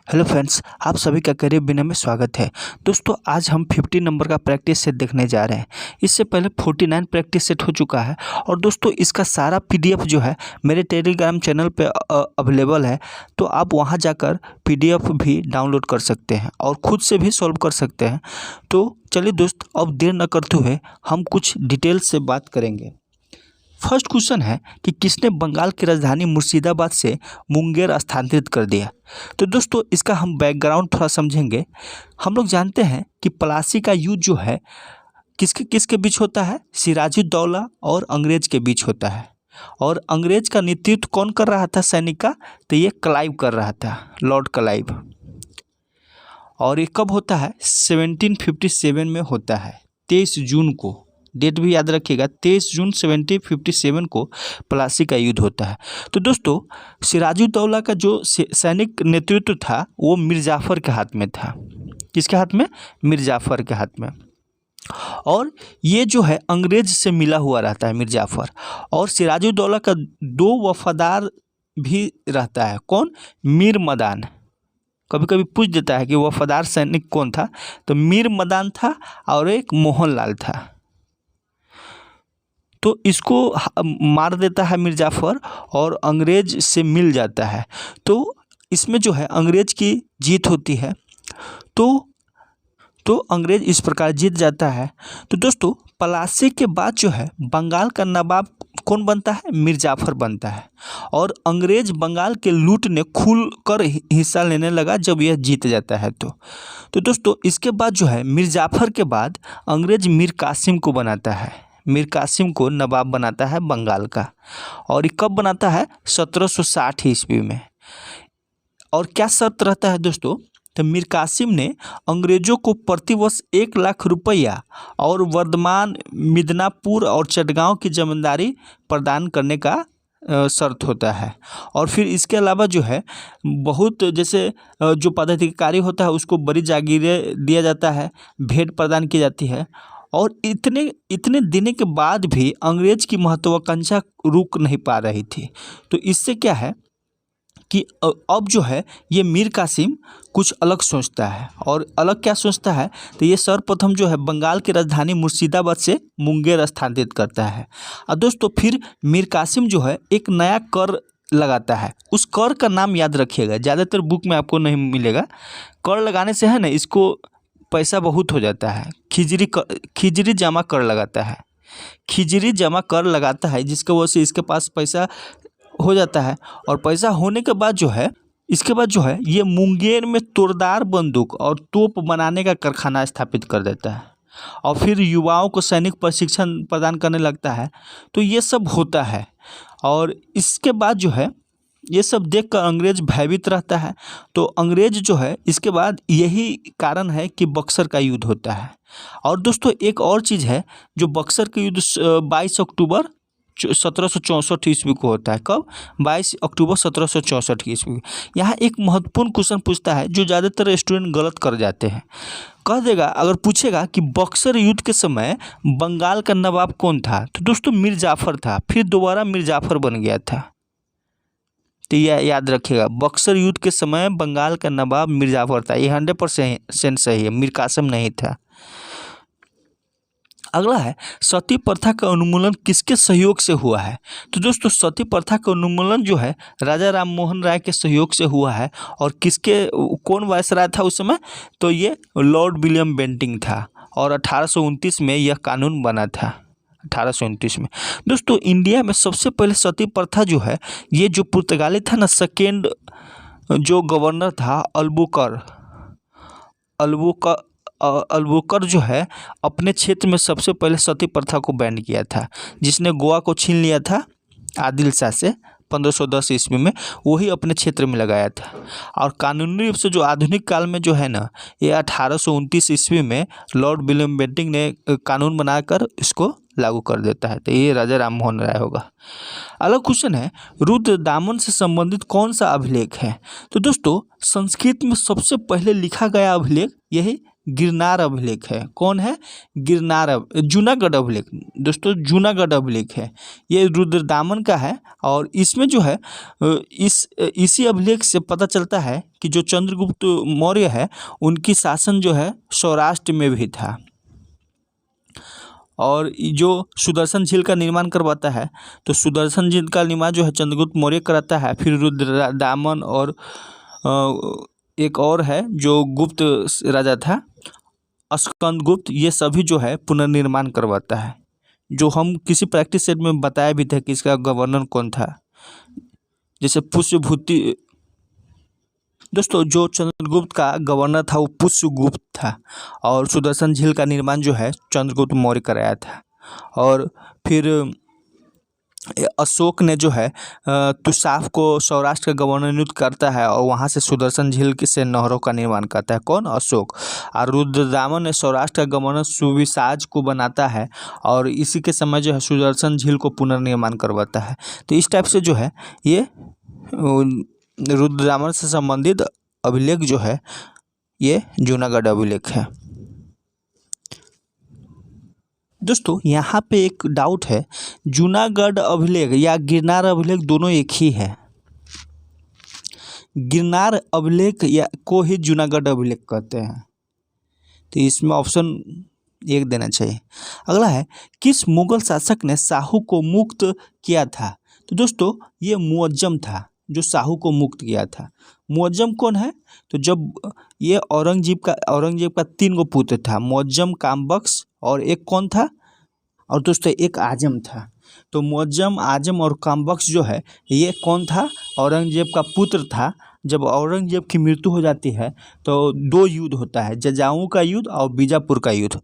Hello friends, आप सभी का करियर बिना में स्वागत है। दोस्तों, आज हम 50 नंबर का प्रैक्टिस सेट देखने जा रहे हैं। इससे पहले 49 प्रैक्टिस सेट हो चुका है और दोस्तों इसका सारा पीडीएफ जो है मेरे टेलीग्राम चैनल पे अवेलेबल है, तो आप वहां जाकर पीडीएफ भी डाउनलोड कर सकते हैं और ख़ुद से भी सॉल्व कर सकते हैं। तो चलिए दोस्त, अब देर न करते हुए हम कुछ डिटेल से बात करेंगे। फर्स्ट क्वेश्चन है कि किसने बंगाल की राजधानी मुर्शिदाबाद से मुंगेर स्थानांतरित कर दिया। तो दोस्तों इसका हम बैकग्राउंड थोड़ा समझेंगे। हम लोग जानते हैं कि प्लासी का युद्ध जो है किसके किसके बीच होता है, सिराजुद्दौला और अंग्रेज के बीच होता है। और अंग्रेज का नेतृत्व कौन कर रहा था सैनिक का, तो ये क्लाइव कर रहा था, लॉर्ड क्लाइव। और ये कब होता है, 1757 में होता है, 23 जून को। डेट भी याद रखिएगा, 23 जून 1757 को प्लासी का युद्ध होता है। तो दोस्तों सिराजुद्दौला का जो सैनिक नेतृत्व था वो मीर जाफ़र के हाथ में था। किसके हाथ में, मीर जाफ़र के हाथ में। और ये जो है अंग्रेज से मिला हुआ रहता है मीर जाफ़र। और सिराजुद्दौला का दो वफादार भी रहता है, कौन, मीर मदान। कभी कभी पूछ देता है कि वफादार सैनिक कौन था, तो मीर मदान था और एक मोहनलाल था। तो इसको मार देता है मीर जाफ़र और अंग्रेज से मिल जाता है। तो इसमें जो है अंग्रेज की जीत होती है। तो अंग्रेज इस प्रकार जीत जाता है। तो दोस्तों प्लासी के बाद जो है बंगाल का नवाब कौन बनता है, मीर जाफ़र बनता है। और अंग्रेज बंगाल के लूट ने खुल कर हिस्सा लेने लगा जब यह जीत जाता है। तो दोस्तों इसके बाद जो है मीर जाफ़र के बाद अंग्रेज मीर कासिम को बनाता है, मीर कासिम को नवाब बनाता है बंगाल का। और ये कब बनाता है, 1760 ईस्वी में। और क्या शर्त रहता है दोस्तों, तो मीर कासिम ने अंग्रेजों को प्रतिवर्ष 1 लाख रुपया और वर्धमान, मिदनापुर और चटगांव की जमींदारी प्रदान करने का शर्त होता है। और फिर इसके अलावा जो है बहुत, जैसे जो पदाधिकारी होता है उसको बड़ी जागीरें दिया जाता है, भेंट प्रदान की जाती है। और इतने देने के बाद भी अंग्रेज की महत्वाकांक्षा रुक नहीं पा रही थी। तो इससे क्या है कि अब जो है ये मीर कासिम कुछ अलग सोचता है। और अलग क्या सोचता है, तो ये सर्वप्रथम जो है बंगाल की राजधानी मुर्शिदाबाद से मुंगेर स्थानांतरित करता है। और दोस्तों फिर मीर कासिम जो है एक नया कर लगाता है। उस कर का नाम याद रखिएगा, ज़्यादातर बुक में आपको नहीं मिलेगा। कर लगाने से है ना, इसको पैसा बहुत हो जाता है। खिजरी जमा कर लगाता है, खिजरी जमा कर लगाता है, जिसके वजह से इसके पास पैसा हो जाता है। और पैसा होने के बाद जो है, इसके बाद जो है ये मुंगेर में तोरदार बंदूक और तोप बनाने का कारखाना स्थापित कर देता है। और फिर युवाओं को सैनिक प्रशिक्षण प्रदान करने लगता है। तो ये सब होता है। और इसके बाद जो है ये सब देखकर अंग्रेज भयभीत रहता है। तो अंग्रेज जो है, इसके बाद यही कारण है कि बक्सर का युद्ध होता है। और दोस्तों एक और चीज़ है, जो बक्सर का युद्ध 22 अक्टूबर 1764 ईस्वी को होता है। कब, 22 अक्टूबर 1764 ईस्वी। यहाँ एक महत्वपूर्ण क्वेश्चन पूछता है जो ज़्यादातर स्टूडेंट गलत कर जाते हैं। कह देगा, अगर पूछेगा कि बक्सर युद्ध के समय बंगाल का नवाब कौन था, तो दोस्तों मीर जाफ़र था, फिर दोबारा मीर जाफ़र बन गया था। तो यह याद रखिएगा, बक्सर युद्ध के समय बंगाल का नवाब मीर जाफ़र था। ये 100% सही है, मीर कासिम नहीं था। अगला है, सती प्रथा का उन्मूलन किसके सहयोग से हुआ है। तो दोस्तों सती प्रथा का उन्मूलन जो है राजा राम मोहन राय के सहयोग से हुआ है। और कौन वायसराय था उस समय, तो ये लॉर्ड विलियम बेंटिंक था। और 1829 में यह कानून बना था, 1829 में। दोस्तों इंडिया में सबसे पहले सती प्रथा जो है, ये जो पुर्तगाली था ना, सेकेंड जो गवर्नर था अल्बुकर जो है, अपने क्षेत्र में सबसे पहले सती प्रथा को बैन किया था, जिसने गोवा को छीन लिया था आदिल शाह से 1510 ईस्वी में, वही अपने क्षेत्र में लगाया था। और कानूनी रूप से जो आधुनिक काल में जो है ना, ये 1829 ईस्वी में लॉर्ड विलियम बेंटिंक ने कानून बनाकर इसको लागू कर देता है। तो ये राजा राम मोहन राय होगा। अगला क्वेश्चन है, रुद्रदामन से संबंधित कौन सा अभिलेख है। तो दोस्तों संस्कृत में सबसे पहले लिखा गया अभिलेख यही गिरनार अभिलेख है। कौन है? जूनागढ़ अभिलेख दोस्तों, जूनागढ़ अभिलेख है। ये रुद्रदामन का है और इसमें जो है इसी अभिलेख से पता चलता है कि जो चंद्रगुप्त मौर्य है उनकी शासन जो है सौराष्ट्र में भी था। और जो सुदर्शन झील का निर्माण करवाता है, तो सुदर्शन झील का निर्माण जो है चंद्रगुप्त मौर्य कराता है। फिर रुद्रदामन और एक और है जो गुप्त राजा था, स्कंदगुप्त, ये सभी जो है पुनर्निर्माण करवाता है। जो हम किसी प्रैक्टिस सेट में बताया भी था कि इसका गवर्नर कौन था, जैसे पुष्यभूति। दोस्तों जो चंद्रगुप्त का गवर्नर था वो पुष्यगुप्त था और सुदर्शन झील का निर्माण जो है चंद्रगुप्त मौर्य कराया था। और फिर अशोक ने जो है तुषाफ को सौराष्ट्र का गवर्नर नियुक्त करता है और वहाँ से सुदर्शन झील से नहरों का निर्माण करता है। कौन? अशोक। और रुद्रदामन ने सौराष्ट्र का गवर्नर सुविशाज को बनाता है और इसी के समय जो है सुदर्शन झील को पुनर्निर्माण करवाता है। तो इस टाइप से जो है ये रुद्रदामन से संबंधित अभिलेख जो है ये जूनागढ़ अभिलेख है। दोस्तों यहाँ पे एक डाउट है, जूनागढ़ अभिलेख या गिरनार अभिलेख दोनों एक ही है। गिरनार अभिलेख या को ही जूनागढ़ अभिलेख कहते हैं, तो इसमें ऑप्शन एक देना चाहिए। अगला है, किस मुगल शासक ने शाहू को मुक्त किया था? तो दोस्तों ये मुअज्जम था जो शाहू को मुक्त किया था। मुअज्जम कौन है? तो जब ये औरंगजेब का 3 गो पुत्र था, मुअज्जम, कामबख्श और एक कौन था? और दोस्तों एक आजम था। तो मुअज्जम, आजम और कामबख्श जो है ये कौन था? औरंगजेब का पुत्र था। जब औरंगजेब की मृत्यु हो जाती है तो 2 युद्ध होता है, जजाऊ का युद्ध और बीजापुर का युद्ध।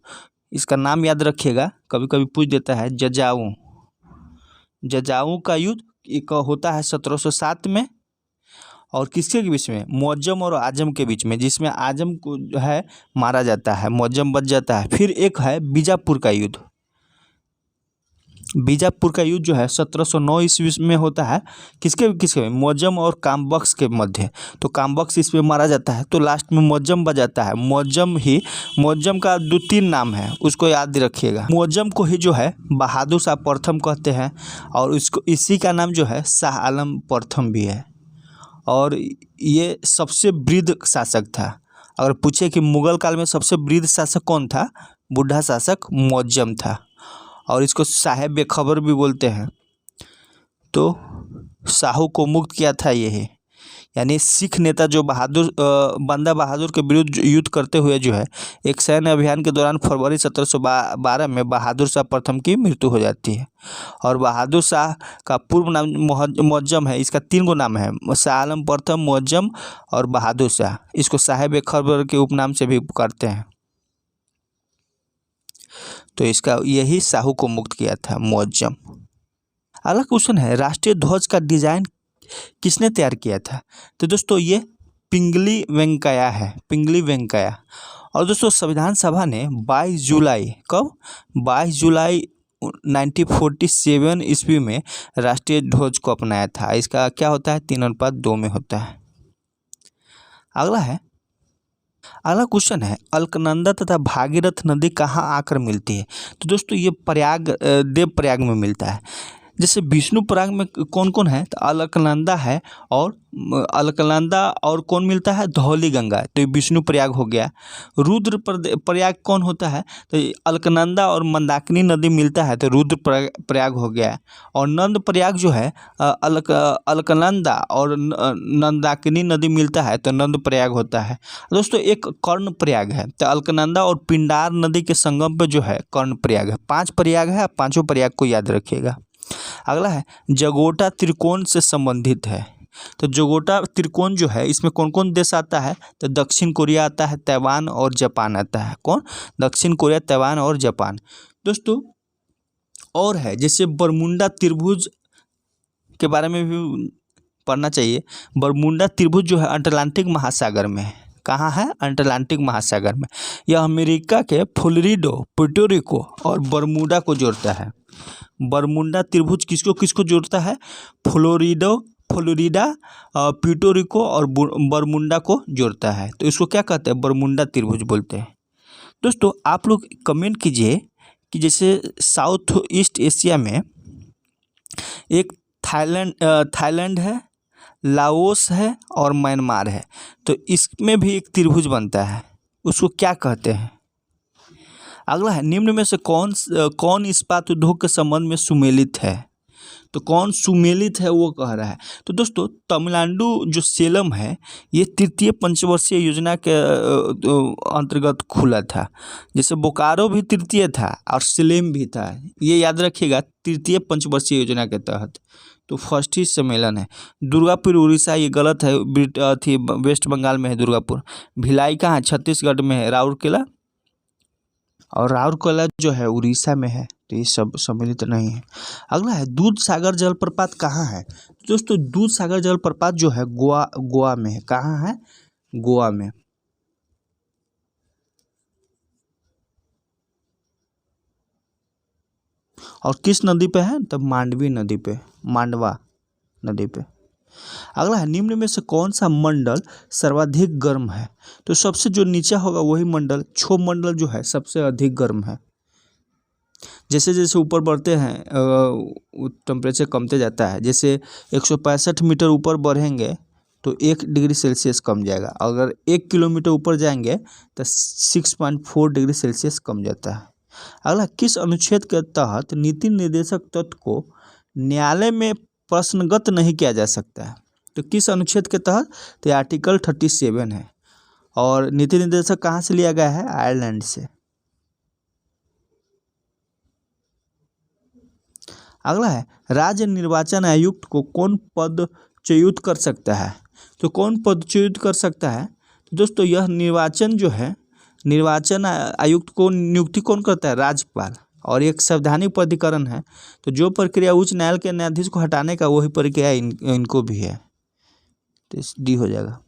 इसका नाम याद रखिएगा, कभी कभी पूछ देता है। जजाऊ का युद्ध एक होता है 1707 में और किसके बीच में? मुअज्जम और आजम के बीच में, जिसमें आजम को जो है मारा जाता है, मुअज्जम बच जाता है। फिर एक है बीजापुर का युद्ध। बीजापुर का युद्ध जो है 1709 ईस्वी में होता है। किसके में? मुअज्जम और कामबख्श के मध्य। तो कामबख्श इसमें मारा जाता है तो लास्ट में मुअज्जम बच जाता है। मुअज्जम का 2-3 नाम है, उसको याद रखिएगा। मुअज्जम को ही जो है बहादुर शाह प्रथम कहते हैं और इसको इसी का नाम जो है शाह आलम प्रथम भी है। और ये सबसे वृद्ध शासक था। अगर पूछे कि मुगल काल में सबसे वृद्ध शासक कौन था? बूढ़ा शासक मुअज्जम था और इसको साहेब बेखबर भी बोलते हैं। तो शाहू को मुक्त किया था यही, यानी सिख नेता जो बंदा बहादुर के विरुद्ध युद्ध करते हुए जो है एक सैन्य अभियान के दौरान फरवरी 1712 में बहादुर शाह प्रथम की मृत्यु हो जाती है। और बहादुर शाह का पूर्व नाम मुअज्जम है। इसका 3 गो नाम है, शाह आलम प्रथम, मुअज्जम और बहादुर शाह। इसको साहेब खबर के उपनाम से भी पुकारते हैं। तो इसका यही शाहू को मुक्त किया था, मुअज्जम। अगला क्वेश्चन है, राष्ट्रीय ध्वज का डिजाइन किसने तैयार किया था? तो दोस्तों ये पिंगली वेंकैया है, पिंगली वेंकैया। और दोस्तों संविधान सभा ने 22 जुलाई 1947 ईस्वी में राष्ट्रीय ध्वज को अपनाया था। इसका क्या होता है? 3:2 में होता है। अगला क्वेश्चन है, अलकनंदा तथा भागीरथ नदी कहाँ आकर मिलती है? तो दोस्तों ये देवप्रयाग में मिलता है। जैसे विष्णुप्रयाग में कौन कौन है? तो अलकनंदा है और कौन मिलता है? धौली गंगा। तो ये विष्णुप्रयाग हो गया। रुद्रप्रयाग कौन होता है? तो अलकनंदा और मंदाकिनी नदी मिलता है तो रुद्रप्रयाग हो गया। और नंदप्रयाग जो है अलकनंदा और मंदाकिनी नदी मिलता है तो नंदप्रयाग होता है। दोस्तों एक कर्णप्रयाग है, तो अलकनंदा और पिंडार नदी के संगम पे जो है कर्णप्रयाग है। 5 प्रयाग है, 5 प्रयाग को याद रखिएगा। अगला है, जगोटा त्रिकोण से संबंधित है। तो जगोटा त्रिकोण जो है इसमें कौन कौन देश आता है? तो दक्षिण कोरिया आता है, ताइवान और जापान आता है। कौन? दक्षिण कोरिया, ताइवान और जापान। दोस्तों और है जैसे बरमुंडा त्रिभुज के बारे में भी पढ़ना चाहिए। बरमुंडा त्रिभुज जो है अटलांटिक महासागर में है। कहाँ है? अटलांटिक महासागर में। यह अमेरिका के फ्लोरिडा, पुर्टोरिको और बरमुडा को जोड़ता है। बरमुंडा त्रिभुज किसको जोड़ता है? फ्लोरिडा, प्यूर्टोरिको और बरमुंडा को जोड़ता है। तो इसको क्या कहते हैं? बरमुंडा त्रिभुज बोलते हैं। दोस्तों आप लोग कमेंट कीजिए कि जैसे साउथ ईस्ट एशिया में एक थाईलैंड है, लाओस है और म्यांमार है, तो इसमें भी एक त्रिभुज बनता है, उसको क्या कहते हैं? अगला है, निम्न में से कौन इस्पात उद्योग के संबंध में सुमेलित है? तो कौन सुमेलित है वो कह रहा है। तो दोस्तों तमिलनाडु जो सेलम है ये तृतीय पंचवर्षीय योजना के अंतर्गत खुला था। जैसे बोकारो भी तृतीय था और सेलम भी था, ये याद रखिएगा, तृतीय पंचवर्षीय योजना के तहत। तो फर्स्ट ही सम्मेलन है। दुर्गापुर उड़ीसा, ये गलत है, थी वेस्ट बंगाल में है दुर्गापुर। भिलाई कहाँ है? छत्तीसगढ़ में है, राउरकेला, और राउरकेला जो है उड़ीसा में है, तो ये सब सम्मिलित नहीं है। अगला है, दूध सागर जलप्रपात कहाँ है? दोस्तों दूध सागर जलप्रपात जो है गोवा में है। कहाँ है? गोवा में। और किस नदी पे है? तब मांडवी नदी पे, मांडवा नदी पे। अगला है, निम्न में से कौन सा मंडल सर्वाधिक गर्म है? तो सबसे जो नीचा होगा वही मंडल, क्षोभ मंडल जो है सबसे अधिक गर्म है। जैसे जैसे ऊपर बढ़ते हैं टेम्परेचर कमते जाता है। जैसे 165 मीटर ऊपर बढ़ेंगे तो 1 डिग्री सेल्सियस कम जाएगा। अगर 1 किलोमीटर ऊपर जाएंगे तो 6.4 डिग्री सेल्सियस कम जाता है। अगला, किस अनुच्छेद के तहत नीति निर्देशक तत्व को न्यायालय में प्रश्नगत नहीं किया जा सकता है? तो किस अनुच्छेद के तहत? तो आर्टिकल 37 है। और नीति निर्देशक कहाँ से लिया गया है? आयरलैंड से। अगला है, राज्य निर्वाचन आयुक्त को कौन पद च्युत कर सकता है? तो कौन पद च्युत कर सकता है? तो दोस्तों यह निर्वाचन जो है, निर्वाचन आयुक्त को नियुक्ति कौन करता है? राज्यपाल। और एक संवैधानिक प्राधिकरण है, तो जो प्रक्रिया उच्च न्यायालय के न्यायाधीश को हटाने का वही प्रक्रिया इनको भी है, तो डी हो जाएगा।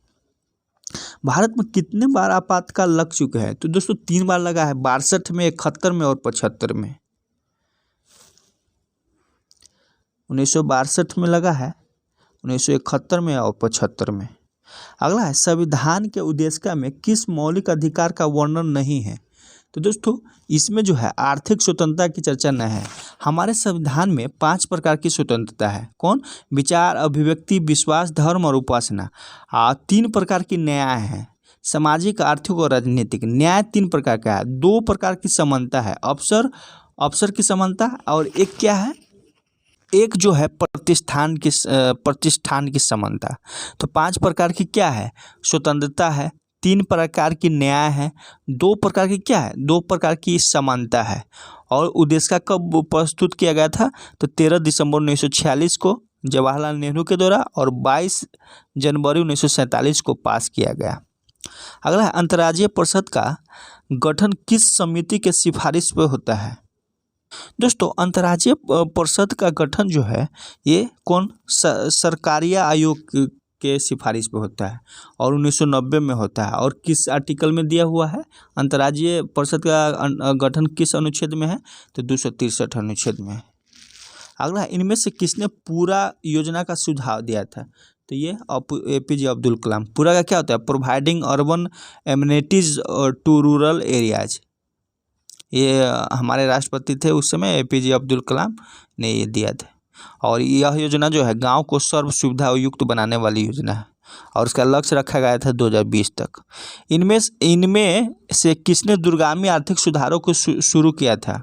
भारत में कितने बार आपातकाल लग चुके हैं? तो दोस्तों 3 बार लगा है, 62 में, 71 में और 75 में। 1962 में लगा है, 1971 में और 75 में। अगला है, संविधान के उद्देशिका में किस मौलिक अधिकार का वर्णन नहीं है? तो दोस्तों इसमें जो है आर्थिक स्वतंत्रता की चर्चा न है। हमारे संविधान में 5 प्रकार की स्वतंत्रता है। कौन? विचार, अभिव्यक्ति, विश्वास, धर्म और उपासना। 3 प्रकार की न्याय है, सामाजिक, आर्थिक और राजनीतिक। न्याय 3 प्रकार का है। 2 प्रकार की समानता है, अवसर की समानता, और एक क्या है? एक जो है प्रतिष्ठान की समानता। तो 5 प्रकार की क्या है? स्वतंत्रता है, 3 प्रकार की न्याय है, 2 प्रकार की क्या है? 2 प्रकार की समानता है। और उद्देशिका कब प्रस्तुत किया गया था? तो 13 दिसंबर 1946 को जवाहरलाल नेहरू के द्वारा, और 22 जनवरी 1947 को पास किया गया। अगला है, अंतर्राज्यीय परिषद का गठन किस समिति के सिफारिश पर होता है? दोस्तों अंतर्राज्यीय परिषद का गठन जो है ये कौन? सरकारिया आयोग के सिफारिश पे होता है, और 1990 में होता है। और किस आर्टिकल में दिया हुआ है? अंतर्राज्यीय परिषद का गठन किस अनुच्छेद में है? तो 263 अनुच्छेद में है। अगला, इनमें से किसने पूरा योजना का सुझाव दिया था? तो ये APJ अब्दुल कलाम। पूरा का क्या होता है? Providing urban amenities to rural areas. ये हमारे राष्ट्रपति थे उस समय, APJ अब्दुल कलाम ने ये दिया था। और यह योजना जो है गांव को सर्व सुविधा युक्त बनाने वाली योजना है, और इसका लक्ष्य रखा गया था 2020 तक। इनमें से किसने दूरगामी आर्थिक सुधारों को शुरू किया था?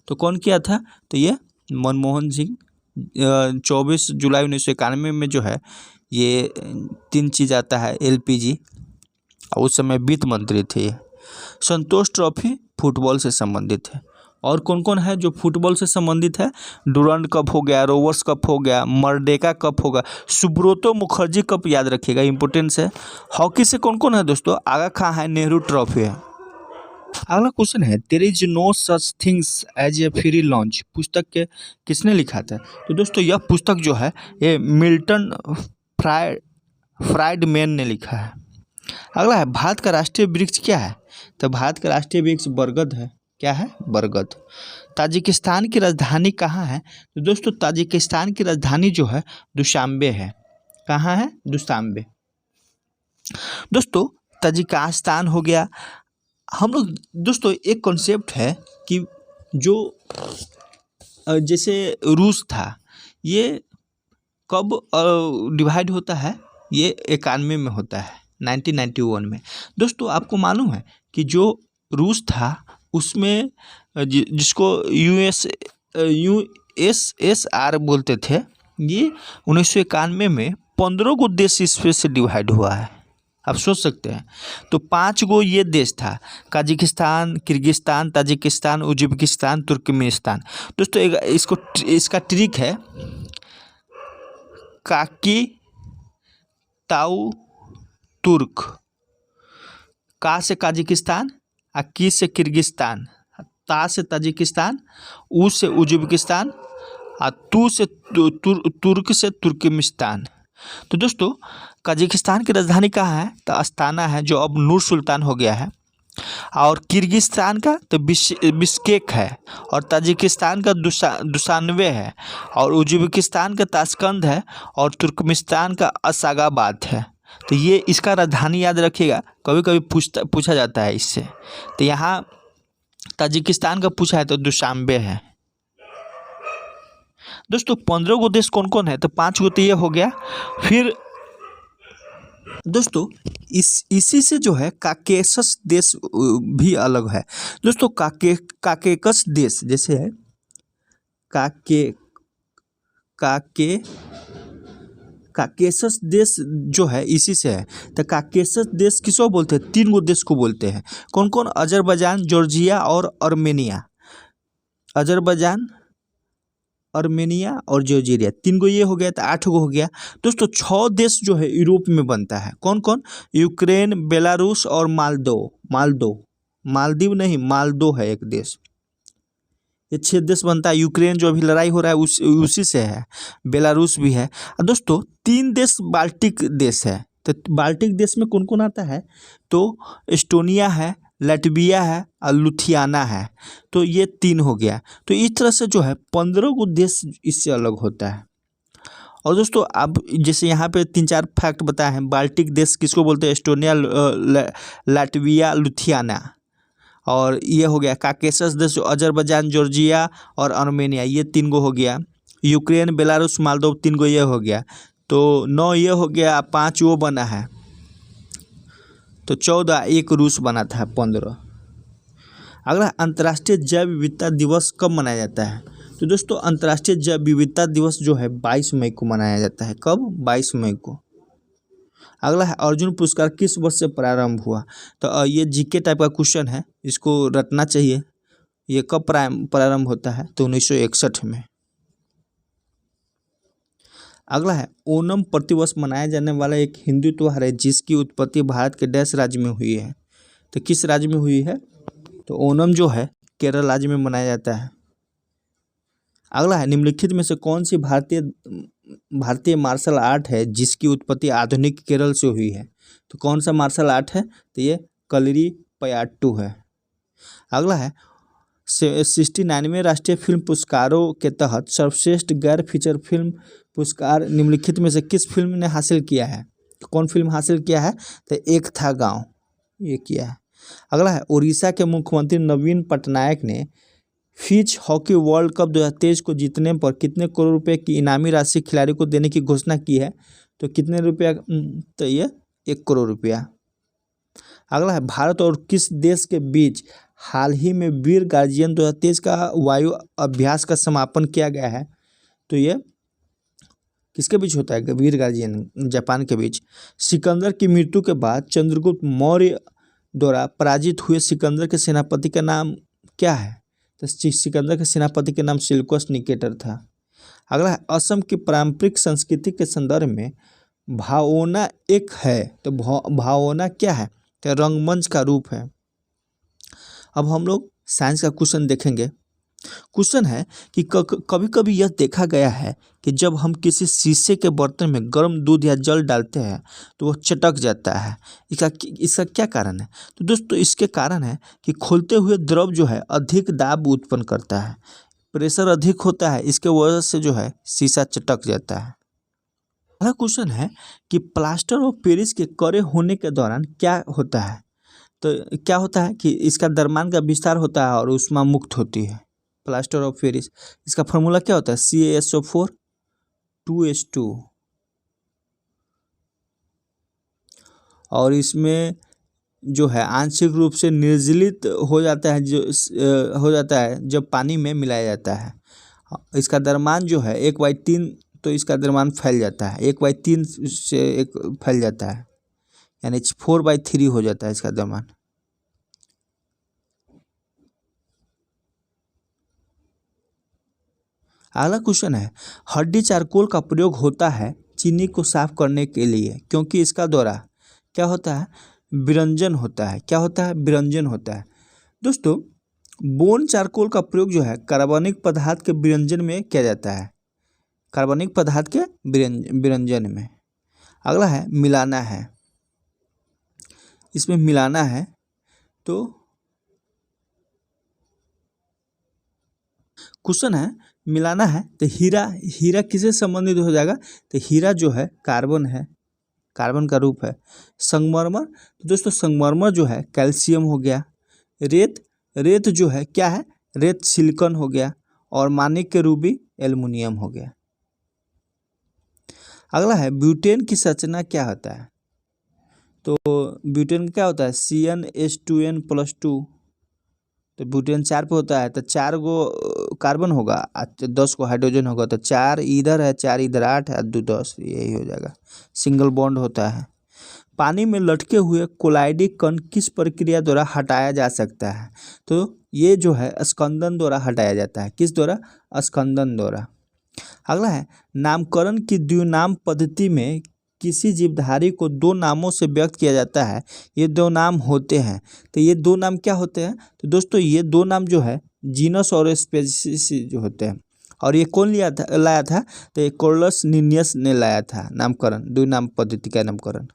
तो कौन किया था? तो ये मनमोहन सिंह। 24 जुलाई 1991 में जो है ये 3 चीज़ आता है, LPG, और उस समय वित्त मंत्री थे। संतोष ट्रॉफी फुटबॉल से संबंधित है। और कौन कौन है जो फुटबॉल से संबंधित है? डुरंड कप हो गया, रोवर्स कप हो गया, मर्डेका कप होगा, सुब्रतो मुखर्जी कप, याद रखिएगा, इंपोर्टेंस है। हॉकी से कौन कौन है दोस्तों? आगा खां है, नेहरू ट्रॉफी है। अगला क्वेश्चन है, there is no such things as a free lunch, पुस्तक के किसने लिखा था? तो दोस्तों यह पुस्तक जो है ये मिल्टन फ्राइडमैन ने लिखा है। अगला है, भारत का राष्ट्रीय वृक्ष क्या है? तो भारत का राष्ट्रीय वृक्ष बरगद है। क्या है? बरगद। ताजिकिस्तान की राजधानी कहाँ है? तो दोस्तों ताजिकिस्तान की राजधानी जो है दुशांबे है। कहाँ है? दुशांबे। दोस्तों ताजिकिस्तान हो गया, हम लोग दोस्तों एक कॉन्सेप्ट है कि जो जैसे रूस था, ये कब डिवाइड होता है, ये 91 में होता है, 1991 में। दोस्तों आपको मालूम है कि जो रूस था उसमें जिसको USSR बोलते थे, ये 1991 में 15 गो देश इसमें से डिवाइड हुआ है। आप सोच सकते हैं। तो 5 गो ये देश था, Kazakhstan, Kyrgyzstan, Tajikistan, Uzbekistan, Turkmenistan. दोस्तों इसका ट्रिक है, काकी ताऊ तुर्क, का से काजाकिस्तान, की से किर्गिस्तान, ता से ताजिकिस्तान, ऊ से उज्बेकिस्तान, तू से तुर्क से तुर्कमेनिस्तान। तो दोस्तों कजाकिस्तान की राजधानी कहाँ है? तो अस्ताना है, जो अब नूर सुल्तान हो गया है। और किर्गिस्तान का तो बिश्केक है, और ताजिकिस्तान का दुशानवे है, और उज्बेकिस्तान का ताशकंद है, और तुर्कमेनिस्तान का असागाबाद है। तो ये इसका राजधानी याद रखिएगा, कभी कभी पूछा जाता है इससे। तो यहाँ ताजिकिस्तान का पूछा है तो दुशानबे है। दोस्तों 15 गो देश कौन कौन है? तो 5 गो तो ये हो गया। फिर दोस्तों इसी से जो है काकेशस देश भी अलग है। दोस्तों काकेकस देश जैसे है, काकेशस देश जो है इसी से है। तो काकेशस देश किसको बोलते हैं? 3 गो देश को बोलते हैं। कौन कौन? अजरबैजान, जॉर्जिया और अर्मेनिया। अजरबैजान, अर्मेनिया और जॉर्जिया, 3 गो ये हो गया, तो 8 गो हो गया। दोस्तों 6 देश जो है यूरोप में बनता है। कौन कौन? यूक्रेन, बेलारूस और मालदीव नहीं, मालदो है एक देश। ये 6 देश बनता है। यूक्रेन जो अभी लड़ाई हो रहा है उसी से है। बेलारूस भी है। और दोस्तों 3 देश बाल्टिक देश है। तो बाल्टिक देश में कौन कौन आता है? तो एस्टोनिया है, लैटविया है और लुथियाना है। तो ये 3 हो गया। तो इस तरह से जो है 15 गो देश इससे अलग होता है। और दोस्तों अब जैसे यहाँ पे 3-4 फैक्ट बताए हैं। बाल्टिक देश किसको बोलते हैं? Estonia, Latvia, Lithuania. और ये हो गया काकेशस देश, अजरबैजान, जॉर्जिया और अर्मेनिया, ये 3 गो हो गया। यूक्रेन, बेलारूस, मालदीव, 3 गो ये हो गया। तो 9 ये हो गया, 5 वो बना है, तो 14, एक रूस बना था, 15। अगला अंतर्राष्ट्रीय जैव विविधता दिवस कब मनाया जाता है? तो दोस्तों अंतर्राष्ट्रीय जैव विविधता दिवस जो है 22 मई को मनाया जाता है। कब? 22 मई को। अगला है अर्जुन पुरस्कार किस वर्ष से प्रारंभ हुआ? तो ये जीके टाइप का क्वेश्चन है, इसको रटना चाहिए। ये कब प्रारंभ होता है? तो 1961 में। अगला है ओणम प्रतिवर्ष मनाया जाने वाला एक हिंदू त्योहार है जिसकी उत्पत्ति भारत के डैश राज्य में हुई है। तो किस राज्य में हुई है? तो ओणम जो है केरल राज्य में मनाया जाता है। अगला है निम्नलिखित में से कौन सी भारतीय मार्शल आर्ट है जिसकी उत्पत्ति आधुनिक केरल से हुई है? तो कौन सा मार्शल आर्ट है? तो ये कलरी पयाट्टू है। अगला है 69वें राष्ट्रीय फिल्म पुरस्कारों के तहत सर्वश्रेष्ठ गैर फीचर फिल्म पुरस्कार निम्नलिखित में से किस फिल्म ने हासिल किया है? तो कौन फिल्म हासिल किया है? तो एक था गांव, ये किया है। अगला है उड़ीसा के मुख्यमंत्री नवीन पटनायक ने फीच हॉकी वर्ल्ड कप 2023 को जीतने पर कितने करोड़ रुपए की इनामी राशि खिलाड़ी को देने की घोषणा की है? तो कितने रुपया? तो ये 1 करोड़ रुपया। अगला है भारत और किस देश के बीच हाल ही में वीर गार्जियन 2023 का वायु अभ्यास का समापन किया गया है? तो ये किसके बीच होता है? वीर गार्जियन, जापान के बीच। सिकंदर की मृत्यु के बाद चंद्रगुप्त मौर्य द्वारा पराजित हुए सिकंदर के सेनापति का नाम क्या है? तो सिकंदर के सेनापति का नाम सिल्कस निकेटर था। अगला है असम की पारंपरिक संस्कृति के संदर्भ में भावना एक है। तो भावना क्या है? तो रंगमंच का रूप है। अब हम लोग साइंस का क्वेश्चन देखेंगे। क्वेश्चन है कि कभी कभी यह देखा गया है कि जब हम किसी शीशे के बर्तन में गर्म दूध या जल डालते हैं तो वह चटक जाता है। इसका क्या कारण है? तो दोस्तों इसके कारण है कि खोलते हुए द्रव जो है अधिक दाब उत्पन्न करता है, प्रेशर अधिक होता है, इसके वजह से जो है शीशा चटक जाता है। अगला क्वेश्चन है कि प्लास्टर ऑफ पेरिस के कड़े होने के दौरान क्या होता है? तो क्या होता है कि इसका द्रव्यमान का विस्तार होता है और ऊष्मा मुक्त होती है। प्लास्टर ऑफ पेरिस, इसका फॉर्मूला क्या होता है? CaSO4 2H2। और इसमें जो है आंशिक रूप से निर्जलित हो जाता है, हो जाता है जब पानी में मिलाया जाता है। इसका द्रव्यमान जो है 1/3, तो इसका द्रव्यमान फैल जाता है 1/3 से एक फैल जाता है, यानी 4/3 हो जाता है इसका द्रव्यमान। अगला क्वेश्चन है, हड्डी चारकोल का प्रयोग होता है चीनी को साफ करने के लिए, क्योंकि इसका द्वारा क्या होता है? विरंजन होता है। क्या होता है? विरंजन होता है। दोस्तों, बोन चारकोल का प्रयोग जो है कार्बनिक पदार्थ के विरंजन में किया जाता है, कार्बनिक पदार्थ के विरंजन में। अगला है मिलाना है, इसमें मिलाना है तो क्वेश्चन है मिलाना है तो हीरा, हीरा किससे संबंधित हो जाएगा? तो हीरा जो है कार्बन है, कार्बन का रूप है। संगमरमर, तो दोस्तों संगमरमर जो है कैल्शियम हो गया। रेत, रेत जो है क्या है? रेत सिलिकॉन हो गया। और मानिक के रूबी एल्युमिनियम हो गया। अगला है ब्यूटेन की संरचना क्या होता है? तो ब्यूटेन क्या होता है? CnH2n+2। तो ब्यूटेन 4 पे होता है, तो 4 गो कार्बन होगा, 10 को हाइड्रोजन होगा, तो 4 इधर है, 4 इधर, 8 है, 2 10, यही हो जाएगा। सिंगल बॉन्ड होता है। पानी में लटके हुए कोलाइडी कण किस प्रक्रिया द्वारा हटाया जा सकता है? तो ये जो है स्कंदन द्वारा हटाया जाता है। किस द्वारा? स्कंदन द्वारा। अगला है नामकरण की द्विनाम पद्धति में किसी जीवधारी को 2 नामों से व्यक्त किया जाता है, ये 2 नाम होते हैं। तो ये 2 नाम क्या होते हैं? तो दोस्तों ये 2 नाम जो है जीनस और स्पेसीज जो होते हैं। और ये कौन लाया था? तो ये कार्लस लिनियस ने लाया था नामकरण, द्विनाम पद्धति का नामकरण।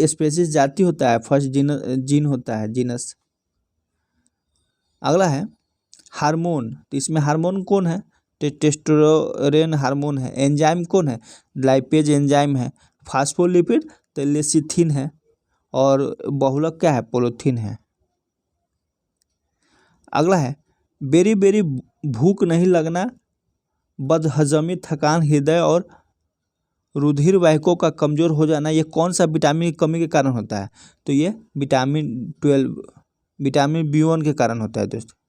स्पेसीज जाति होता है, फर्स्ट जीन होता है जीनस। अगला है हार्मोन, तो इसमें हार्मोन कौन है? टेस्टोस्टेरोन हार्मोन है। एंजाइम कौन है? लाइपेज एंजाइम है। फास्फोलिपिड तो लेसिथिन है। और बहुलक क्या है? पोलोथिन है। अगला है बेरी बेरी भूख नहीं लगना, बदहजमी, थकान, हृदय और रुधिर वाहिकों का कमजोर हो जाना, ये कौन सा विटामिन की कमी के कारण होता है? तो ये विटामिन 12, विटामिन B1 के कारण होता है दोस्तों।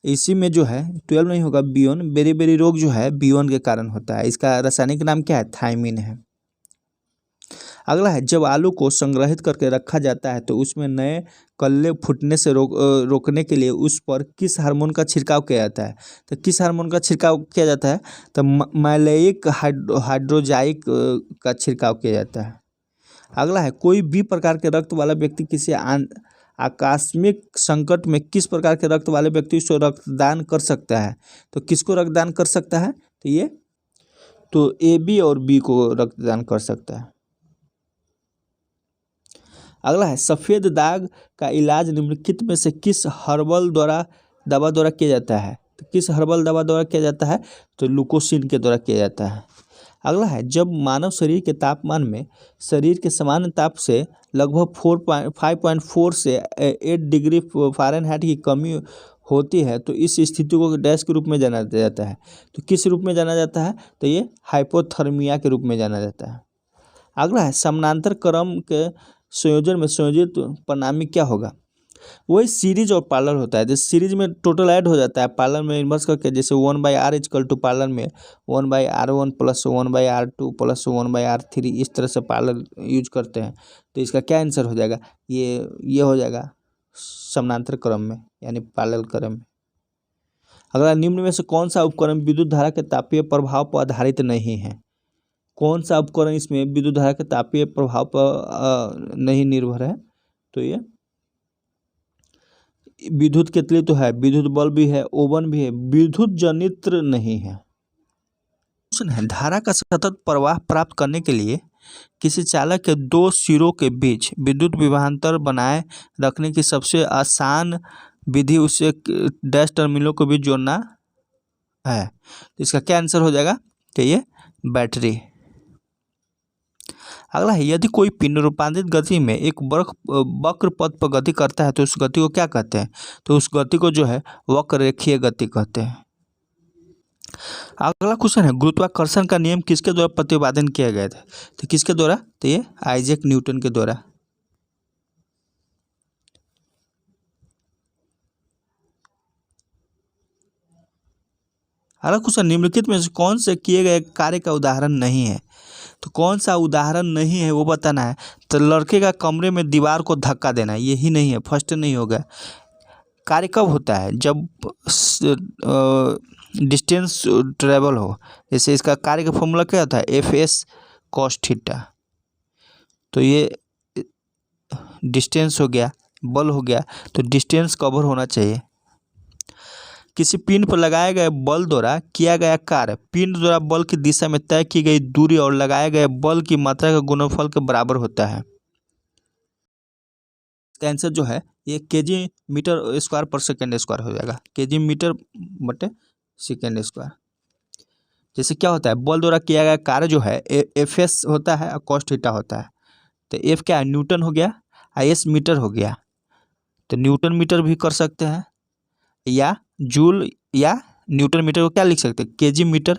इसी में जो है 12 नहीं होगा, B1, बेरी बेरी रोग जो है B1 के कारण होता है। इसका रासायनिक नाम क्या है? थायमिन है। अगला है जब आलू को संग्रहित करके रखा जाता है तो उसमें नए कल्ले फूटने से रोकने के लिए उस पर किस हार्मोन का छिड़काव किया जाता है? तो किस हार्मोन का छिड़काव किया जाता है? तो मैलेइक हाइड्रोजाइक का छिड़काव किया जाता है। अगला है कोई भी प्रकार के रक्त वाला व्यक्ति किसी आकस्मिक संकट में किस प्रकार के रक्त वाले व्यक्ति को रक्तदान कर सकता है? तो किसको रक्तदान कर सकता है? तो ये तो AB और B को रक्तदान कर सकता है। अगला है सफ़ेद दाग का इलाज निम्नलिखित में से किस हर्बल दवा द्वारा किया जाता है? तो किस हर्बल दवा द्वारा किया जाता है? तो लुकोसिन के द्वारा किया जाता है। अगला है जब मानव शरीर के तापमान में शरीर के सामान्य ताप से लगभग 5.4 से 8 डिग्री फ़ारेनहाइट की कमी होती है तो इस स्थिति को डैश के रूप में जाना जाता है? तो किस रूप में जाना जाता है? तो ये हाइपोथर्मिया के रूप में जाना जाता है। अगला है समानांतर क्रम के संयोजन में संयोजित परिणामी क्या होगा? वही सीरीज और पैरेलल होता है। जैसे सीरीज में टोटल ऐड हो जाता है, पैरेलल में इन्वर्स करके, जैसे 1/r इक्वल टू पैरेलल में 1/r1 plus 1/r2 plus 1/r3, इस तरह से पैरेलल यूज करते हैं। तो इसका क्या आंसर हो जाएगा? ये हो जाएगा समानांतर क्रम में, यानी पैरेलल क्रम में। अगला निम्न में से कौन सा उपकरण विद्युत धारा के तापीय प्रभाव पर आधारित नहीं है? कौन सा उपकरण इसमें विद्युत धारा के तापीय प्रभाव पर नहीं निर्भर है? तो ये विद्युत केतली तो है, विद्युत बल्ब भी है, ओवन भी है, विद्युत जनित्र नहीं है। क्वेश्चन है धारा का सतत प्रवाह प्राप्त करने के लिए किसी चालक के 2 सिरों के बीच विद्युत विभवांतर बनाए रखने की सबसे आसान विधि उसे डैश टर्मिनलों को भी जोड़ना है। तो इसका क्या आंसर हो जाएगा? तो ये बैटरी। अगला है, यदि कोई पिंड रूपांतरित गति में एक वक्र पथ पर गति करता है तो उस गति को क्या कहते हैं? तो उस गति को जो है वक्र रेखीय गति कहते हैं। अगला क्वेश्चन है, गुरुत्वाकर्षण का नियम किसके द्वारा प्रतिपादन किया गया था? तो किसके द्वारा? तो ये आइजैक न्यूटन के द्वारा। अगला क्वेश्चन, निम्नलिखित में से कौन से किए गए कार्य का उदाहरण नहीं है? तो कौन सा उदाहरण नहीं है वो बताना है। तो लड़के का कमरे में दीवार को धक्का देना, यही नहीं है, फर्स्ट नहीं होगा। कार्य कब होता है? जब डिस्टेंस ट्रेवल हो। जैसे इसका कार्य का फॉर्मूला क्या होता है? Fs cos theta. तो ये डिस्टेंस हो गया, बल हो गया, तो डिस्टेंस कवर होना चाहिए। किसी पिंड पर लगाए गए बल द्वारा किया गया कार्य पिंड द्वारा बल की दिशा में तय की गई दूरी और लगाए गए बल की मात्रा के गुणनफल के बराबर होता है। इसका आंसर जो है ये केजी मीटर स्क्वायर पर सेकेंड स्क्वायर हो जाएगा, केजी मीटर बटे सेकेंड स्क्वायर। जैसे क्या होता है, बल द्वारा किया गया कार्य जो है Fs होता है और cos थीटा होता है। तो F क्या है? न्यूटन हो गया, S मीटर हो गया। तो न्यूटन मीटर भी कर सकते हैं, या जूल या न्यूटन मीटर को क्या लिख सकते हैं? केजी मीटर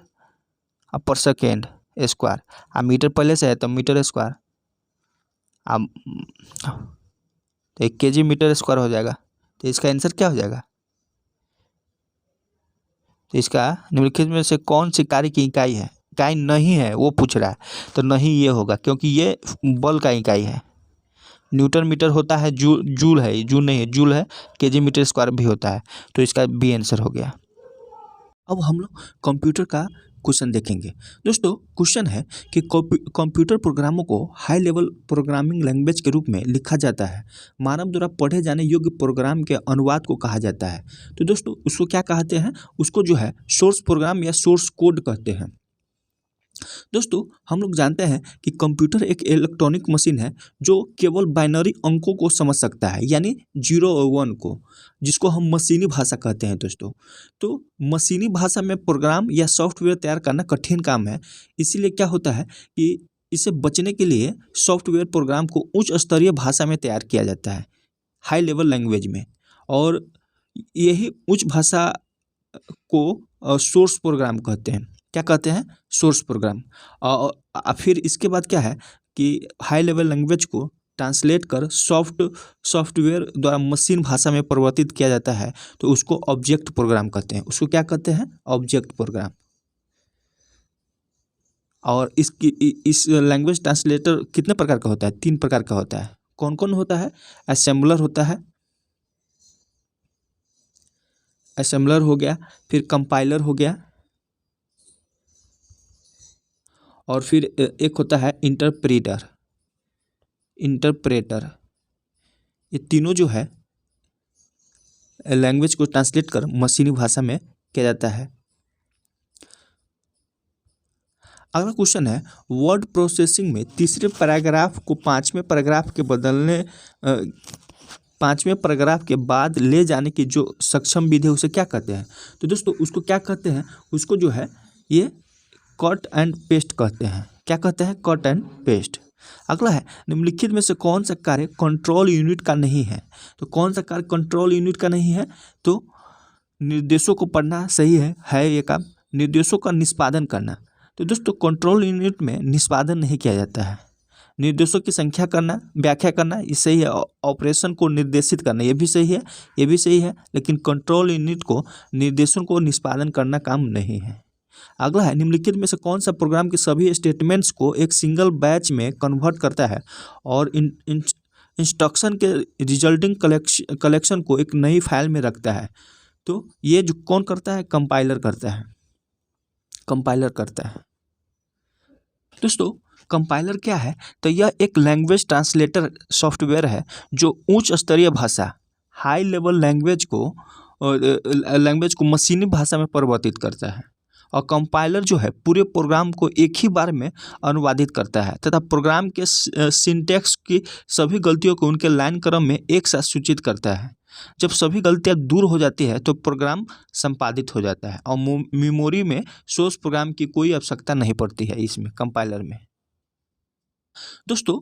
पर सेकेंड स्क्वायर। आ मीटर पहले से है तो मीटर स्क्वायर, तो एक केजी मीटर स्क्वायर हो जाएगा। तो इसका आंसर क्या हो जाएगा? तो इसका निम्नलिखित में से कौन सी कार्य की इकाई है? इकाई नहीं है वो पूछ रहा है, तो नहीं ये होगा, क्योंकि ये बल का इकाई है। न्यूटन मीटर होता है, जूल है, जूल नहीं है, जूल है। केजी मीटर स्क्वायर भी होता है, तो इसका बी आंसर हो गया। अब हम लोग कंप्यूटर का क्वेश्चन देखेंगे। दोस्तों क्वेश्चन है कि कंप्यूटर प्रोग्रामों को हाई लेवल प्रोग्रामिंग लैंग्वेज के रूप में लिखा जाता है। मानव द्वारा पढ़े जाने योग्य प्रोग्राम के अनुवाद को कहा जाता है। तो दोस्तों उसको क्या कहते हैं? उसको जो है सोर्स प्रोग्राम या सोर्स कोड कहते हैं। दोस्तों हम लोग जानते हैं कि कंप्यूटर एक इलेक्ट्रॉनिक मशीन है जो केवल बाइनरी अंकों को समझ सकता है, यानी 0 और 1 को, जिसको हम मशीनी भाषा कहते हैं। दोस्तों तो मशीनी भाषा में प्रोग्राम या सॉफ्टवेयर तैयार करना कठिन काम है। इसीलिए क्या होता है कि इसे बचने के लिए सॉफ्टवेयर प्रोग्राम को उच्च स्तरीय भाषा में तैयार किया जाता है, हाई लेवल लैंग्वेज में, और यही उच्च भाषा को सोर्स प्रोग्राम कहते हैं। क्या कहते हैं? Source program. और फिर इसके बाद क्या है कि हाई लेवल लैंग्वेज को ट्रांसलेट कर सॉफ्टवेयर द्वारा मशीन भाषा में परिवर्तित किया जाता है, तो उसको ऑब्जेक्ट प्रोग्राम कहते हैं। उसको क्या कहते हैं? Object program. और इस लैंग्वेज ट्रांसलेटर कितने प्रकार का होता है? 3 प्रकार का होता है। कौन कौन होता है? असेंबलर होता है, असेंबलर हो गया, फिर कंपाइलर हो गया, और फिर एक होता है इंटरप्रेटर। ये तीनों जो है लैंग्वेज को ट्रांसलेट कर मशीनी भाषा में किया जाता है। अगला क्वेश्चन है, वर्ड प्रोसेसिंग में तीसरे पैराग्राफ को पांचवें पैराग्राफ के बदलने पांचवें पैराग्राफ के बाद ले जाने की जो सक्षम विधि है उसे क्या कहते हैं? तो दोस्तों उसको क्या कहते हैं? उसको जो है ये कट एंड पेस्ट कहते हैं। क्या कहते हैं? Cut and paste. अगला है, निम्नलिखित में से कौन सा कार्य कंट्रोल यूनिट का नहीं है? तो कौन सा कार्य कंट्रोल यूनिट का नहीं है? तो निर्देशों को पढ़ना सही है ये काम, निर्देशों का निष्पादन करना। तो दोस्तों कंट्रोल यूनिट में निष्पादन नहीं किया जाता है। निर्देशों की संख्या करना, व्याख्या करना, ये सही है। ऑपरेशन को निर्देशित करना, ये भी सही है, ये भी सही है, लेकिन कंट्रोल यूनिट को निर्देशों को निष्पादन करना काम नहीं है। अगला है, निम्नलिखित में से कौन सा प्रोग्राम के सभी स्टेटमेंट्स को एक सिंगल बैच में कन्वर्ट करता है और इंस्ट्रक्शन के रिजल्टिंग कलेक्शन को एक नई फाइल में रखता है? तो ये जो कौन करता है? कंपाइलर करता है, कंपाइलर करता है। दोस्तों कंपाइलर क्या है? तो यह एक लैंग्वेज ट्रांसलेटर सॉफ्टवेयर है जो उच्च स्तरीय भाषा, हाई लेवल लैंग्वेज को मशीनी भाषा में परिवर्तित करता है। और कंपाइलर जो है पूरे प्रोग्राम को एक ही बार में अनुवादित करता है तथा प्रोग्राम के सिंटैक्स की सभी गलतियों को उनके लाइन क्रम में एक साथ सूचित करता है। जब सभी गलतियां दूर हो जाती है तो प्रोग्राम संपादित हो जाता है और मेमोरी में सोर्स प्रोग्राम की कोई आवश्यकता नहीं पड़ती है इसमें, कंपाइलर में। दोस्तों,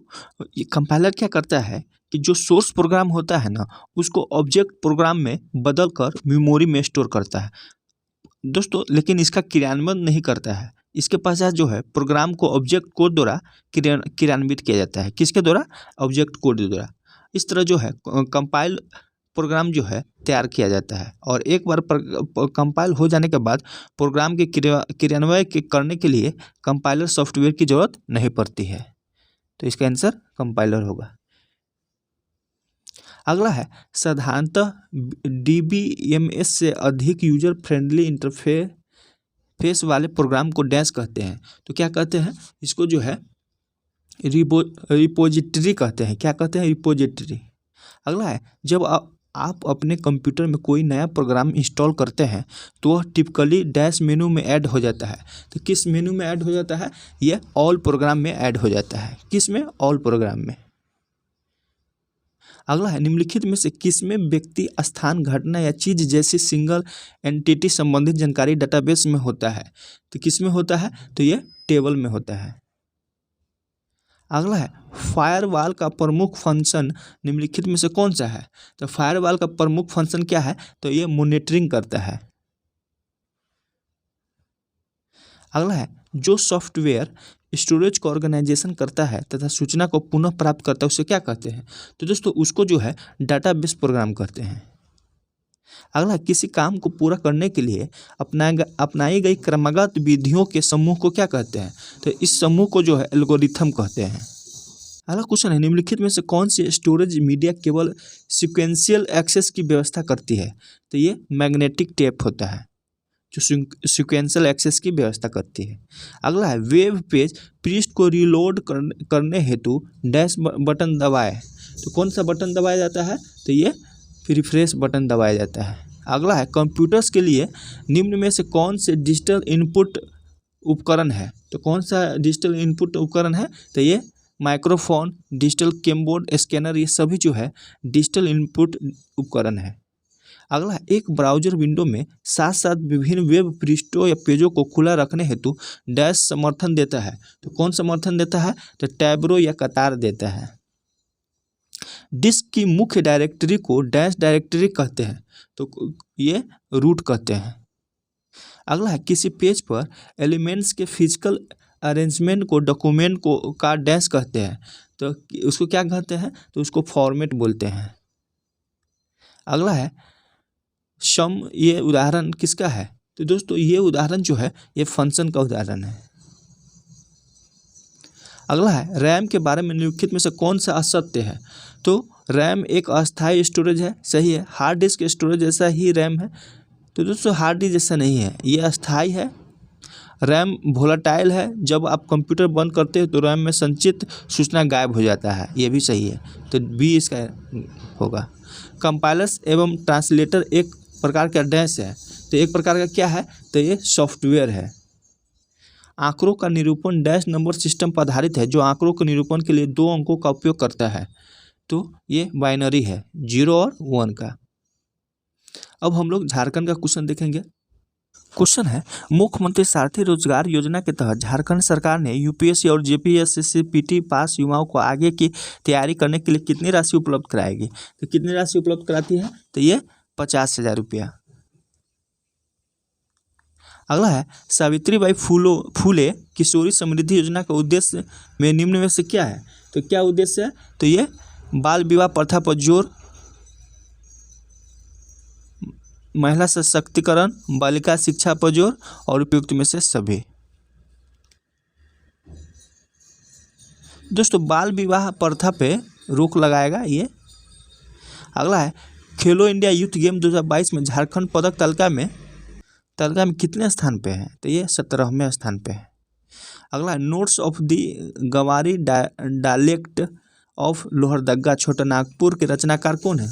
ये कंपाइलर क्या करता है कि जो सोर्स प्रोग्राम होता है ना, उसको ऑब्जेक्ट प्रोग्राम में बदल कर मेमोरी में स्टोर करता है दोस्तों, लेकिन इसका क्रियान्वयन नहीं करता है। इसके पश्चात जो है प्रोग्राम को ऑब्जेक्ट कोड द्वारा क्रियान्वित किया जाता है। किसके द्वारा? ऑब्जेक्ट कोड द्वारा। इस तरह जो है कंपाइल प्रोग्राम जो है तैयार किया जाता है, और एक बार कंपाइल हो जाने के बाद प्रोग्राम के क्रियान्वयन करने के लिए कंपाइलर सॉफ्टवेयर की जरूरत नहीं पड़ती है। तो इसका आंसर कंपाइलर होगा। अगला है, साधारणतः DBMS से अधिक यूजर फ्रेंडली इंटरफेस वाले प्रोग्राम को डैश कहते हैं। तो क्या कहते हैं इसको? जो है रिपोजिटरी कहते हैं। क्या कहते हैं? रिपोजिटरी। अगला है, जब आप अपने कंप्यूटर में कोई नया प्रोग्राम इंस्टॉल करते हैं तो वह टिपिकली डैश मेनू में ऐड हो जाता है। तो किस मेनू में ऐड हो जाता है? यह ऑल प्रोग्राम में ऐड हो जाता है। किस में? ऑल प्रोग्राम में। अगला है, निम्नलिखित में से किसमें व्यक्ति, स्थान, घटना या चीज जैसी सिंगल एंटिटी संबंधित जानकारी डेटाबेस में होता है? तो किसमें होता है? तो ये टेबल में होता है। अगला है, फायरवॉल का प्रमुख फंक्शन निम्नलिखित में से कौन सा है? तो फायरवॉल का प्रमुख फंक्शन क्या है? तो ये मॉनिटरिंग करता है। अगला है, जो सॉफ्टवेयर स्टोरेज को ऑर्गेनाइजेशन करता है तथा सूचना को पुनः प्राप्त करता है उसे क्या कहते हैं? तो दोस्तों उसको जो है डाटाबेस प्रोग्राम कहते हैं। अगला, किसी काम को पूरा करने के लिए अपनाई गई क्रमागत विधियों के समूह को क्या कहते हैं? तो इस समूह को जो है एल्गोरिथम कहते हैं। अगला क्वेश्चन है, निम्नलिखित में से कौन सी स्टोरेज मीडिया केवल सिक्वेंशियल एक्सेस की व्यवस्था करती है? तो ये मैग्नेटिक टेप होता है जो सिक्वेंशियल एक्सेस की व्यवस्था करती है। अगला है, वेब पेज पृष्ठ को रीलोड करने हेतु डैश बटन दबाएं। तो कौन सा बटन दबाया जाता है? तो ये रिफ्रेश बटन दबाया जाता है। अगला है, कंप्यूटर्स के लिए निम्न में से कौन से डिजिटल इनपुट उपकरण है? तो कौन सा डिजिटल इनपुट उपकरण है? तो ये माइक्रोफोन, डिजिटल कीबोर्ड, स्कैनर, ये सभी जो है डिजिटल इनपुट उपकरण है। अगला, एक ब्राउजर विंडो में साथ साथ विभिन्न वेब पृष्ठों या पेजों को खुला रखने हेतु डैश समर्थन देता है। तो कौन समर्थन देता है? तो टैबरो या कतार देता है। डिस्क की मुख्य डायरेक्टरी को डैश डायरेक्टरी कहते हैं। तो ये रूट कहते हैं। अगला है, किसी पेज पर एलिमेंट्स के फिजिकल अरेंजमेंट को डॉक्यूमेंट को का डैश कहते हैं। तो उसको क्या कहते हैं? तो उसको फॉर्मेट बोलते हैं। अगला है, सम, ये उदाहरण किसका है? तो दोस्तों ये उदाहरण जो है ये फंक्शन का उदाहरण है। अगला है, रैम के बारे में निम्नलिखित में से कौन सा असत्य है? तो रैम एक अस्थायी स्टोरेज है। सही है। हार्ड डिस्क स्टोरेज जैसा ही रैम है। तो दोस्तों हार्ड डिस्क जैसा नहीं है, ये अस्थायी है। रैम वोलेटाइल है। जब आप कंप्यूटर बंद करते हो तो रैम में संचित सूचना गायब हो जाता है। ये भी सही है। तो बी इसका होगा। कंपाइलर्स एवं ट्रांसलेटर एक प्रकार का डैश है। तो एक प्रकार का क्या है? तो ये सॉफ्टवेयर है। आंकड़ों का निरूपण डैश नंबर सिस्टम पर आधारित है जो आंकड़ों के निरूपण के लिए 2 अंकों का उपयोग करता है। तो ये बाइनरी है, 0 और 1 का। अब हम लोग झारखंड का क्वेश्चन देखेंगे। क्वेश्चन है, मुख्यमंत्री सारथी रोजगार योजना के तहत झारखंड सरकार ने यूपीएससी और जेपीएससी पीटी पास युवाओं को आगे की तैयारी करने के लिए कितनी राशि उपलब्ध कराएगी? तो कितनी राशि उपलब्ध कराती है? तो ये 50,000 रुपया। अगला है, सावित्रीबाई फूले किशोरी समृद्धि योजना का उद्देश्य में निम्न में से क्या है? तो क्या उद्देश्य है? तो ये बाल विवाह प्रथा पर जोर, महिला सशक्तिकरण, बालिका शिक्षा पर जोर और उपयुक्त में से सभी। दोस्तों बाल विवाह प्रथा पे रोक लगाएगा ये। अगला है, खेलो इंडिया यूथ गेम 2022 में झारखंड पदक तालिका में कितने स्थान पे है? तो ये 17वें स्थान पे है। अगला है, notes of the Ganwari dialect of Lohardaga Chota Nagpur के रचनाकार कौन है?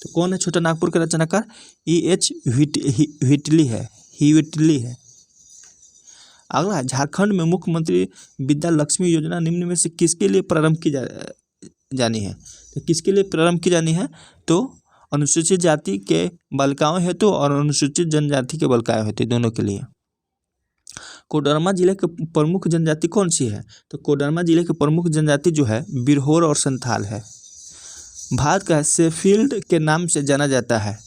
तो कौन है छोटा नागपुर के रचनाकार? E.H. व्हिटली है। अगला है, झारखंड में मुख्यमंत्री विद्या लक्ष्मी योजना निम्न में से किसके लिए प्रारंभ की जानी है? तो किसके लिए प्रारंभ की जानी है? तो अनुसूचित जाति के बालिकाओं हेतु और अनुसूचित जनजाति के बालिकाओं हेतु, दोनों के लिए। कोडरमा जिले के प्रमुख जनजाति कौन सी है? तो कोडरमा जिले के प्रमुख जनजाति जो है बिरहोर और संथाल है। भारत का शेफील्ड के नाम से जाना जाता है,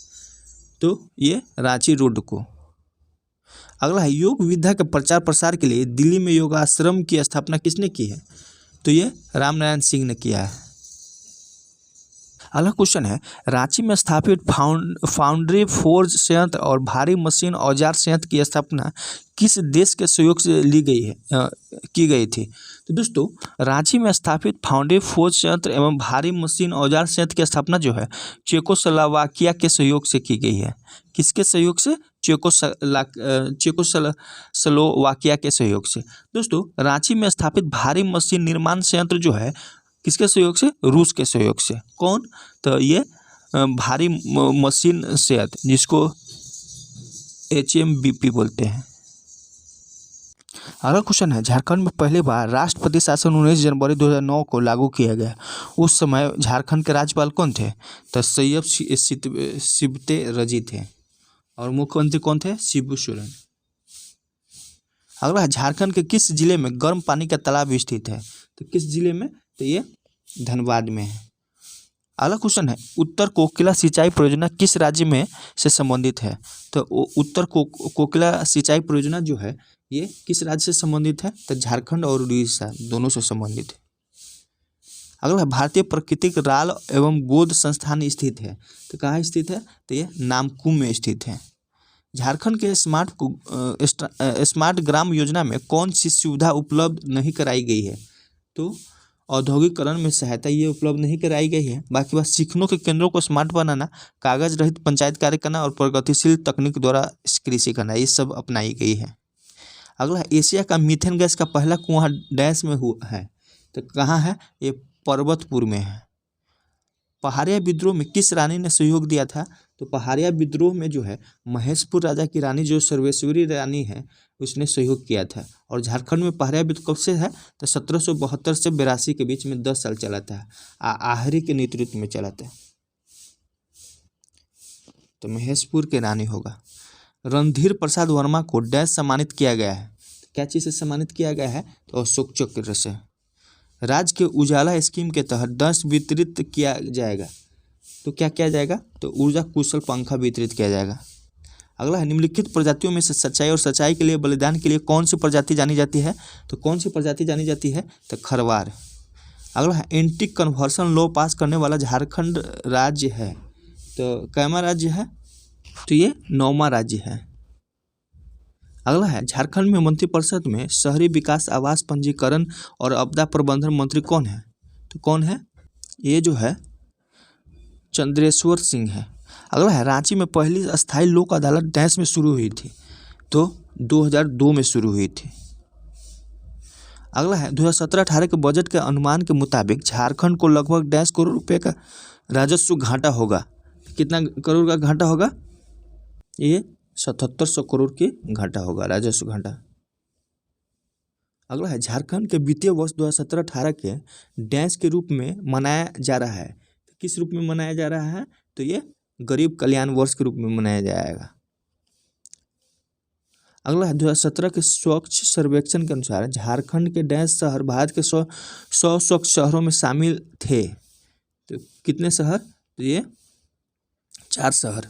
तो ये रांची रोड को। अगला है, योग विद्या के प्रचार प्रसार के लिए दिल्ली में योगाश्रम की स्थापना किसने की है? तो ये रामनारायण सिंह ने किया है। अगला क्वेश्चन है, रांची में स्थापित फाउंड्री, फोर्ज संयंत्र और भारी मशीन औजार संयंत्र की स्थापना किस देश के सहयोग से की गई थी? तो दोस्तों, रांची में स्थापित फाउंड्री, फोर्ज संयंत्र एवं भारी मशीन औजार संयंत्र की स्थापना जो है चेकोस्लोवाकिया के सहयोग से की गई है। किसके सहयोग से? चेकोस्लोवाकिया के सहयोग से। दोस्तों, रांची में स्थापित भारी मशीन निर्माण संयंत्र जो है किसके सहयोग से? रूस के सहयोग से। कौन? तो ये भारी मशीन संयंत्र, जिसको HMBP बोलते हैं। अगला क्वेश्चन है, झारखंड में पहली बार राष्ट्रपति शासन 19 जनवरी 2009 को लागू किया गया। उस समय झारखंड के राज्यपाल कौन थे? तो सैयद सिबते रजी थे। और मुख्यमंत्री कौन थे? शिबू सोरेन। अगला, झारखंड के किस जिले में गर्म पानी का तालाब स्थित है? तो किस जिले में? तो ये धनबाद में है। अगला क्वेश्चन है, उत्तर कोकिला सिंचाई परियोजना किस राज्य में से संबंधित है? तो उत्तर कोकिला सिंचाई परियोजना जो है ये किस राज्य से संबंधित है? तो झारखंड और उड़ीसा दोनों से संबंधित है। अगला, भारतीय प्राकृतिक राल एवं गोद संस्थान स्थित है। तो कहाँ स्थित है? तो ये नामकुम में स्थित है। झारखंड के स्मार्ट ग्राम योजना में कौन सी सुविधा उपलब्ध नहीं कराई गई है? तो औद्योगिकरण में सहायता ये उपलब्ध नहीं कराई गई है। बाकी बात, सीखनों के केंद्रों को स्मार्ट बनाना, कागज रहित पंचायत कार्य करना और प्रगतिशील तकनीक द्वारा कृषि करना, ये सब अपनाई गई है। अगला, एशिया का मीथेन गैस का पहला कुआं डैश में हुआ है। तो कहाँ है? ये पर्वतपुर में है। पहाड़िया विद्रोह में किस रानी ने सहयोग दिया था? तो पहाड़िया विद्रोह में जो है महेशपुर राजा की रानी जो सर्वेश्वरी रानी है उसने सहयोग किया था। और झारखंड में पहाड़िया विद्रोह कब से है? तो 1772 से 82 के बीच में 10 साल चला था। आहरी के नेतृत्व में चला था। तो महेशपुर के रानी होगा। रणधीर प्रसाद वर्मा को डैश सम्मानित किया गया है। क्या चीज़ से सम्मानित किया गया है? तो अशोक चक्र से। राज्य के उजाला स्कीम के तहत 10 वितरित किया जाएगा। तो क्या किया जाएगा? तो ऊर्जा कुशल पंखा वितरित किया जाएगा। अगला है, निम्नलिखित प्रजातियों में से सच्चाई और सच्चाई के लिए बलिदान के लिए कौन सी प्रजाति जानी जाती है? तो कौन सी प्रजाति जानी जाती है? तो खरवार। अगला है, एंटी कन्वर्सन लॉ पास करने वाला झारखंड राज्य है। तो कैमा राज्य है? तो ये 9वां राज्य है। अगला है, झारखंड में मंत्रिपरिषद में शहरी विकास, आवास, पंजीकरण और आपदा प्रबंधन मंत्री कौन है? तो कौन है? ये जो है चंद्रेश्वर सिंह है। अगला है, रांची में पहली अस्थायी लोक अदालत डैश में शुरू हुई थी। तो 2002 में शुरू हुई थी। अगला है, 2017-18 के बजट के अनुमान के मुताबिक झारखंड को लगभग 1.5 करोड़ रुपए का राजस्व घाटा होगा। कितना करोड़ का घाटा होगा? ये 7700 करोड़ की घाटा होगा, राजस्व घाटा। अगला है, झारखंड के वित्तीय वर्ष 2017-18 के डैश के रूप में मनाया जा रहा है। किस रूप में मनाया जा रहा है? तो ये गरीब कल्याण वर्ष के रूप में मनाया जाएगा। अगला है, 2017 के स्वच्छ सर्वेक्षण के अनुसार झारखंड के डैश शहर भारत के 100 स्वच्छ शहरों में शामिल थे। तो कितने शहर? तो ये 4 शहर।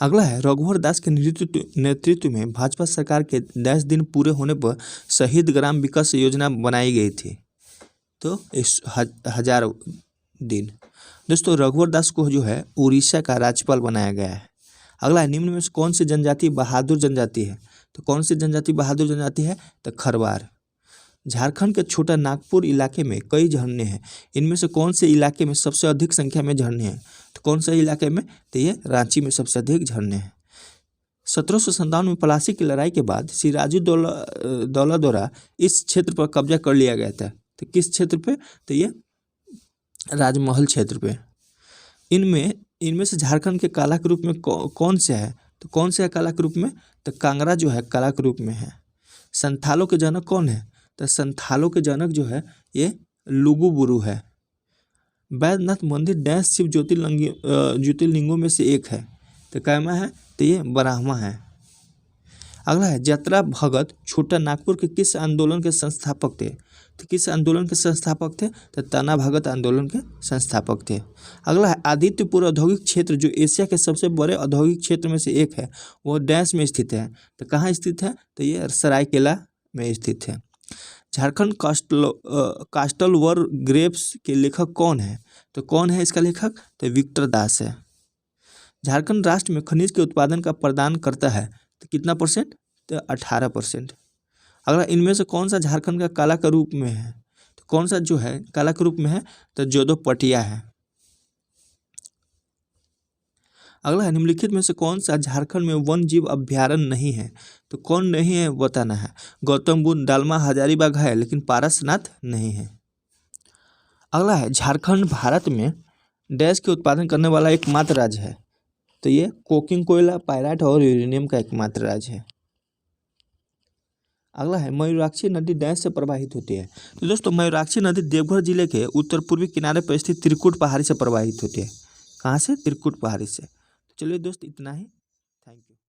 अगला है, रघुवर दास के नेतृत्व में भाजपा सरकार के 10 दिन पूरे होने पर शहीद ग्राम विकास योजना बनाई गई थी। तो 1000 दिन। दोस्तों, रघुवर दास को जो है उड़ीसा का राज्यपाल बनाया गया है। अगला है, निम्न में से कौन सी जनजाति बहादुर जनजाति है? तो कौन सी जनजाति बहादुर जनजाति है? तो खरवार। झारखंड के छोटा नागपुर इलाके में कई झरने हैं। इनमें से कौन से इलाके में सबसे अधिक संख्या में झरने हैं? तो कौन से इलाके में? तो ये रांची में सबसे अधिक झरने हैं। 1797 में पलासी की लड़ाई के बाद सिराजुद्दौला द्वारा इस क्षेत्र पर कब्जा कर लिया गया था। तो किस क्षेत्र पे? तो ये राजमहल क्षेत्र पे। इनमें से झारखंड के काला के रूप में कौन से है? तो कौन से है काला के रूप में? तो कांगड़ा जो है काला के रूप में है। संथालों के जनक कौन है? तो संथालों के जनक जो है ये लुगुबुरु है। बैद्यनाथ मंदिर डैश शिव ज्योतिर्लिंगों में से एक है। तो कैमा है? तो ये ब्राह्मा है। अगला है जतरा भगत छोटा नागपुर के किस आंदोलन के संस्थापक थे? तो किस आंदोलन के संस्थापक थे? तो तना भगत आंदोलन के संस्थापक थे। अगला है आदित्यपुर औद्योगिक क्षेत्र जो एशिया के सबसे बड़े औद्योगिक क्षेत्र में से एक है, वो डैश में स्थित है। तो कहाँ स्थित है? तो ये सरायकेला में स्थित है। झारखंड कास्टल वर ग्रेप्स के लेखक कौन है? तो कौन है इसका लेखक? तो विक्टर दास है। झारखंड राष्ट्र में खनिज के उत्पादन का प्रदान करता है, तो कितना परसेंट? तो 18%। अगला इनमें से कौन सा झारखंड का काला के रूप में है? तो कौन सा जो है काला के रूप में है? तो जोदो पटिया है। अगला है निम्नलिखित में से कौन सा झारखंड में वन जीव अभ्यारण्य नहीं है? तो कौन नहीं है बताना है। गौतम बुद्ध, दालमा, हजारीबाग है, लेकिन पारसनाथ नहीं है। अगला है झारखंड भारत में डैश के उत्पादन करने वाला एकमात्र राज्य है। तो ये कोकिंग कोयला, पायराइट और यूरेनियम का एकमात्र राज्य है। अगला है मयूराक्षी नदी डैश से प्रवाहित होती है। तो दोस्तों मयूराक्षी नदी देवघर जिले के उत्तर पूर्वी किनारे पर स्थित त्रिकुट पहाड़ी से प्रवाहित होती है। कहाँ से? त्रिकुट पहाड़ी से। तो चलिए दोस्त इतना ही।